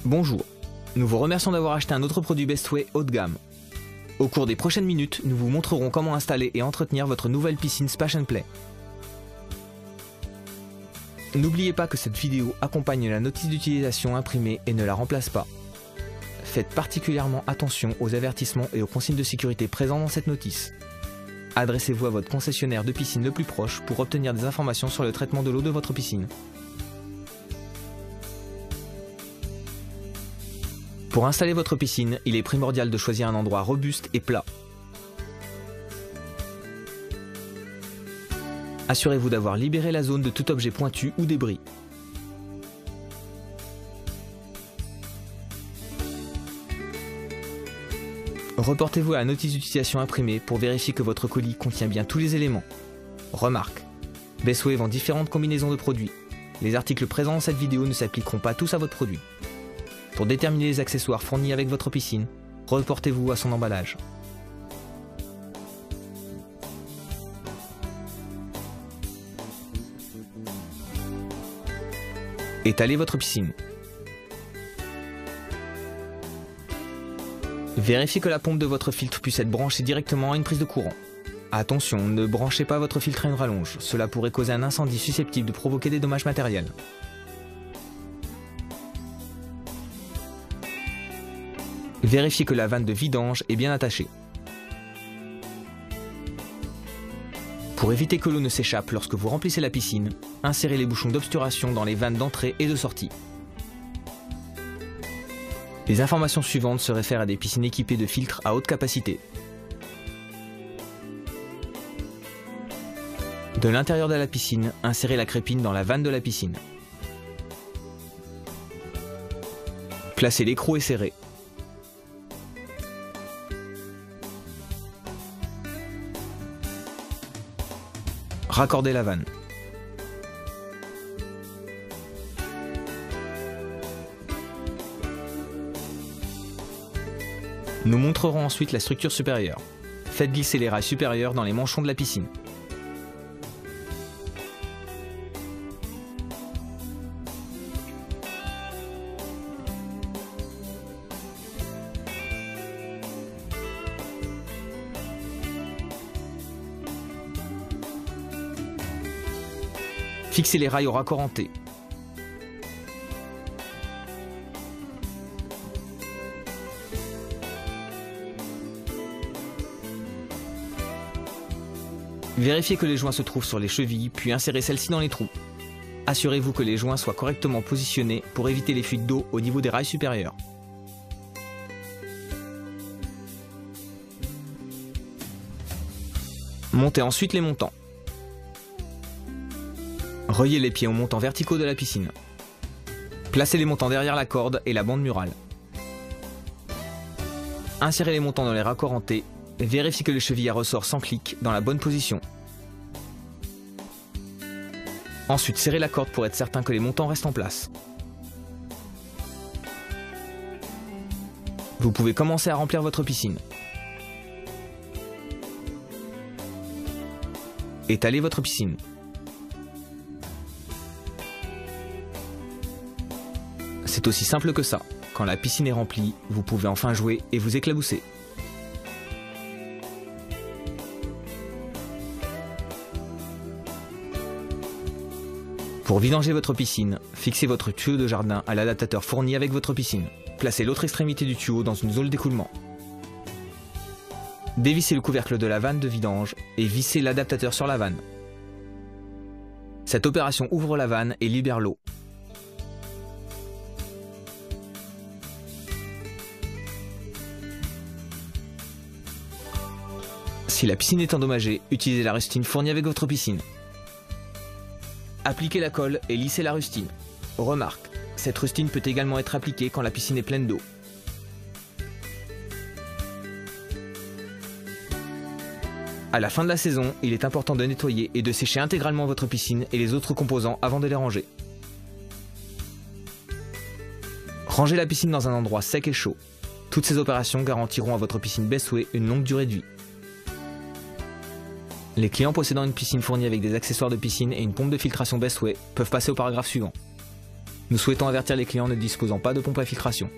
Bonjour, nous vous remercions d'avoir acheté un autre produit Bestway haut de gamme. Au cours des prochaines minutes, nous vous montrerons comment installer et entretenir votre nouvelle piscine Splash & Play. N'oubliez pas que cette vidéo accompagne la notice d'utilisation imprimée et ne la remplace pas. Faites particulièrement attention aux avertissements et aux consignes de sécurité présents dans cette notice. Adressez-vous à votre concessionnaire de piscine le plus proche pour obtenir des informations sur le traitement de l'eau de votre piscine. Pour installer votre piscine, il est primordial de choisir un endroit robuste et plat. Assurez-vous d'avoir libéré la zone de tout objet pointu ou débris. Reportez-vous à la notice d'utilisation imprimée pour vérifier que votre colis contient bien tous les éléments. Remarque, Bestway vend différentes combinaisons de produits. Les articles présents dans cette vidéo ne s'appliqueront pas tous à votre produit. Pour déterminer les accessoires fournis avec votre piscine, reportez-vous à son emballage. Étalez votre piscine. Vérifiez que la pompe de votre filtre puisse être branchée directement à une prise de courant. Attention, ne branchez pas votre filtre à une rallonge, cela pourrait causer un incendie susceptible de provoquer des dommages matériels. Vérifiez que la vanne de vidange est bien attachée. Pour éviter que l'eau ne s'échappe lorsque vous remplissez la piscine, insérez les bouchons d'obturation dans les vannes d'entrée et de sortie. Les informations suivantes se réfèrent à des piscines équipées de filtres à haute capacité. De l'intérieur de la piscine, insérez la crépine dans la vanne de la piscine. Placez l'écrou et serrez. Raccordez la vanne. Nous montrerons ensuite la structure supérieure. Faites glisser les rails supérieurs dans les manchons de la piscine. Fixez les rails au raccord en T. Vérifiez que les joints se trouvent sur les chevilles, puis insérez celles-ci dans les trous. Assurez-vous que les joints soient correctement positionnés pour éviter les fuites d'eau au niveau des rails supérieurs. Montez ensuite les montants. Reliez les pieds aux montants verticaux de la piscine. Placez les montants derrière la corde et la bande murale. Insérez les montants dans les raccords en T. Vérifiez que les chevilles à ressort s'encliquent dans la bonne position. Ensuite, serrez la corde pour être certain que les montants restent en place. Vous pouvez commencer à remplir votre piscine. Étalez votre piscine. C'est aussi simple que ça. Quand la piscine est remplie, vous pouvez enfin jouer et vous éclabousser. Pour vidanger votre piscine, fixez votre tuyau de jardin à l'adaptateur fourni avec votre piscine. Placez l'autre extrémité du tuyau dans une zone d'écoulement. Dévissez le couvercle de la vanne de vidange et vissez l'adaptateur sur la vanne. Cette opération ouvre la vanne et libère l'eau. Si la piscine est endommagée, utilisez la rustine fournie avec votre piscine. Appliquez la colle et lissez la rustine. Remarque, cette rustine peut également être appliquée quand la piscine est pleine d'eau. À la fin de la saison, il est important de nettoyer et de sécher intégralement votre piscine et les autres composants avant de les ranger. Rangez la piscine dans un endroit sec et chaud. Toutes ces opérations garantiront à votre piscine Bestway une longue durée de vie. Les clients possédant une piscine fournie avec des accessoires de piscine et une pompe de filtration Bestway peuvent passer au paragraphe suivant. Nous souhaitons avertir les clients ne disposant pas de pompe à filtration.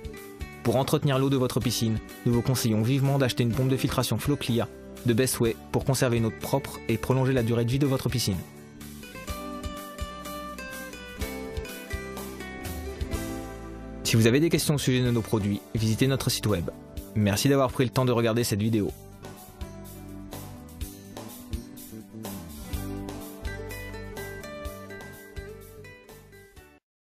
Pour entretenir l'eau de votre piscine, nous vous conseillons vivement d'acheter une pompe de filtration Floclia de Bestway pour conserver une eau propre et prolonger la durée de vie de votre piscine. Si vous avez des questions au sujet de nos produits, visitez notre site web. Merci d'avoir pris le temps de regarder cette vidéo.